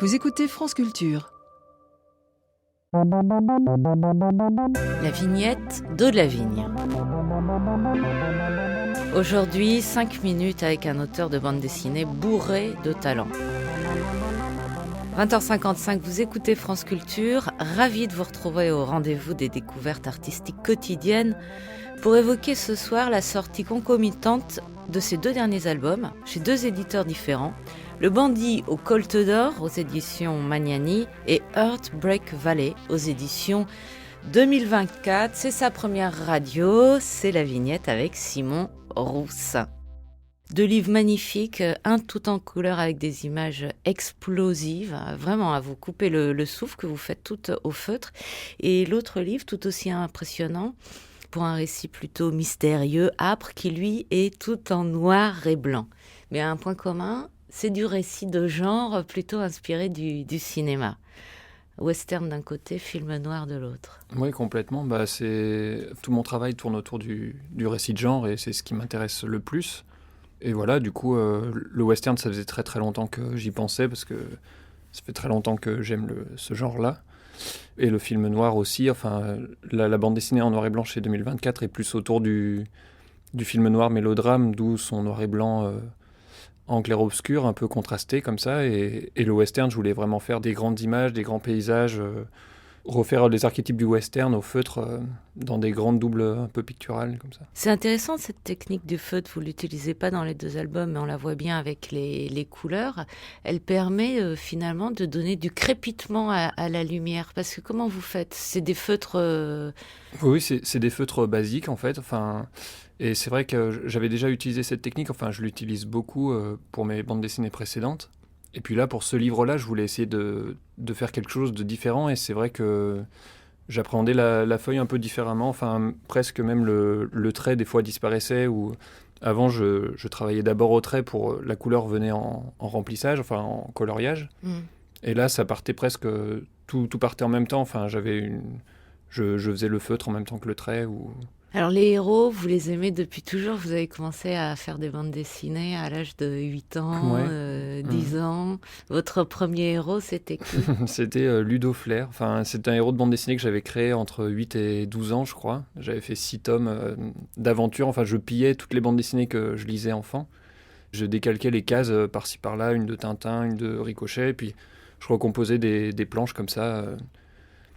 Vous écoutez France Culture. La vignette d'Eau de la Vigne. Aujourd'hui, 5 minutes avec un auteur de bande dessinée bourré de talent. 20h55, vous écoutez France Culture. Ravi de vous retrouver au rendez-vous des découvertes artistiques quotidiennes pour évoquer ce soir la sortie concomitante de ces 2 derniers albums chez 2 éditeurs différents. Le Bandit au Colt d'Or aux éditions Magnani et Heartbreak Valley aux éditions 2024. C'est sa première radio, c'est la vignette avec Simon Rousse. 2 livres magnifiques, un tout en couleur avec des images explosives, vraiment à vous couper le souffle, que vous faites tout au feutre. Et l'autre livre tout aussi impressionnant pour un récit plutôt mystérieux, âpre, qui lui est tout en noir et blanc. Mais un point commun, c'est du récit de genre plutôt inspiré du cinéma. Western d'un côté, film noir de l'autre. Oui, complètement. Tout mon travail tourne autour du récit de genre et c'est ce qui m'intéresse le plus. Et voilà, du coup, le western, ça faisait très très longtemps que j'y pensais parce que ça fait très longtemps que j'aime ce genre-là. Et le film noir aussi. Enfin, la bande dessinée en noir et blanc chez 2024 est plus autour du film noir mélodrame, d'où son noir et blanc en clair-obscur, un peu contrasté comme ça. Et le western, je voulais vraiment faire des grandes images, des grands paysages, refaire les archétypes du western au feutre dans des grandes doubles un peu picturales comme ça. C'est intéressant cette technique du feutre, vous ne l'utilisez pas dans les 2 albums, mais on la voit bien avec les couleurs. Elle permet finalement de donner du crépitement à la lumière. Parce que comment vous faites ? C'est des feutres... Oui, c'est des feutres basiques en fait. Enfin, et c'est vrai que j'avais déjà utilisé cette technique, enfin je l'utilise beaucoup pour mes bandes dessinées précédentes. Et puis là, pour ce livre-là, je voulais essayer de faire quelque chose de différent. Et c'est vrai que j'appréhendais la feuille un peu différemment. Enfin, presque même le trait, des fois, disparaissait. Ou avant, je travaillais d'abord au trait pour la couleur venait en remplissage, enfin en coloriage. Et là, ça partait presque... Tout partait en même temps. Enfin, je faisais le feutre en même temps que le trait. Alors les héros, vous les aimez depuis toujours. Vous avez commencé à faire des bandes dessinées à l'âge de 8 ans, 10 ans. Votre premier héros, c'était qui ? C'était Ludo Flair. Enfin, c'est un héros de bande dessinée que j'avais créé entre 8 et 12 ans, je crois. J'avais fait 6 tomes d'aventure. Enfin, je pillais toutes les bandes dessinées que je lisais enfant. Je décalquais les cases par-ci par-là, une de Tintin, une de Ricochet, et puis je recomposais des planches comme ça.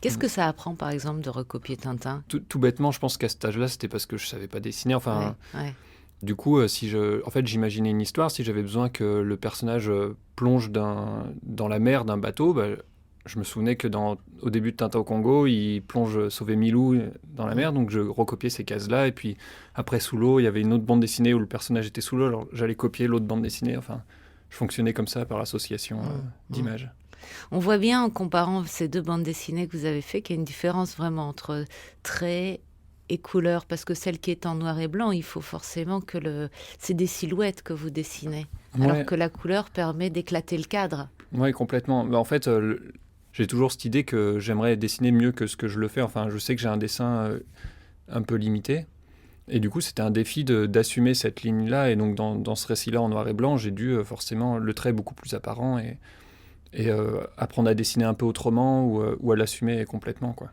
Qu'est-ce que ça apprend, par exemple, de recopier Tintin ? Tout bêtement, je pense qu'à cet âge-là, c'était parce que je savais pas dessiner. Enfin, ouais. Du coup, en fait, j'imaginais une histoire. Si j'avais besoin que le personnage plonge dans la mer d'un bateau, je me souvenais que au début de Tintin au Congo, il plonge sauver Milou dans la mer. Donc, je recopiais ces cases-là. Et puis, après, sous l'eau, il y avait une autre bande dessinée où le personnage était sous l'eau. Alors, j'allais copier l'autre bande dessinée. Enfin, je fonctionnais comme ça par association d'images. On voit bien en comparant ces 2 bandes dessinées que vous avez fait qu'il y a une différence vraiment entre traits et couleurs, parce que celle qui est en noir et blanc, il faut forcément que c'est des silhouettes que vous dessinez, alors que la couleur permet d'éclater le cadre. Oui, complètement. En fait, j'ai toujours cette idée que j'aimerais dessiner mieux que ce que je le fais. Enfin, je sais que j'ai un dessin un peu limité. Et du coup, c'était un défi d'assumer cette ligne-là. Et donc, dans ce récit-là en noir et blanc, j'ai dû forcément le trait beaucoup plus apparent et apprendre à dessiner un peu autrement ou à l'assumer complètement, quoi.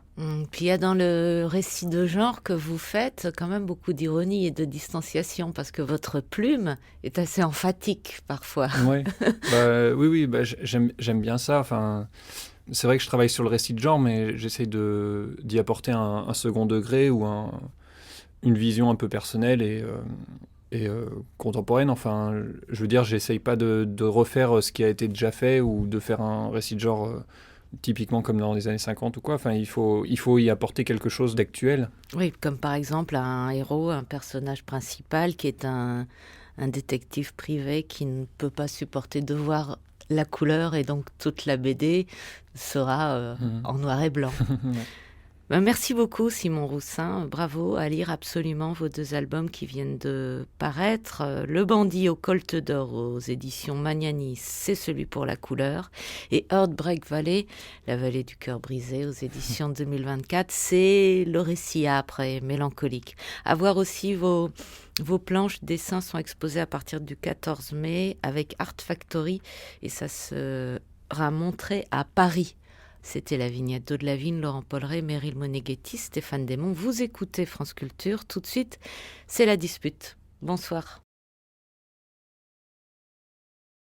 Puis il y a dans le récit de genre que vous faites quand même beaucoup d'ironie et de distanciation, parce que votre plume est assez emphatique parfois. Oui, oui, j'aime bien ça. Enfin, c'est vrai que je travaille sur le récit de genre, mais j'essaie d'y apporter un second degré ou une vision un peu personnelle et contemporaine. Enfin, je veux dire, j'essaye pas de refaire ce qui a été déjà fait ou de faire un récit de genre typiquement comme dans les années 50 ou quoi. Enfin, il faut y apporter quelque chose d'actuel. Oui, comme par exemple un héros, un personnage principal qui est un détective privé qui ne peut pas supporter de voir la couleur, et donc toute la BD sera en noir et blanc. Merci beaucoup Simon Roussin, bravo, à lire absolument vos 2 albums qui viennent de paraître. Le Bandit au Colt d'Or aux éditions Magnani, c'est celui pour la couleur, et Heartbreak Valley, la vallée du cœur brisé aux éditions 2024, c'est le récit âpre et mélancolique. À voir aussi vos planches dessins sont exposées à partir du 14 mai avec Art Factory, et ça se sera montré à Paris. C'était la vignette d'Aude Lavigne, Laurent Polleret, Meryl Moneghetti, Stéphane Desmond. Vous écoutez France Culture. Tout de suite, c'est la dispute. Bonsoir.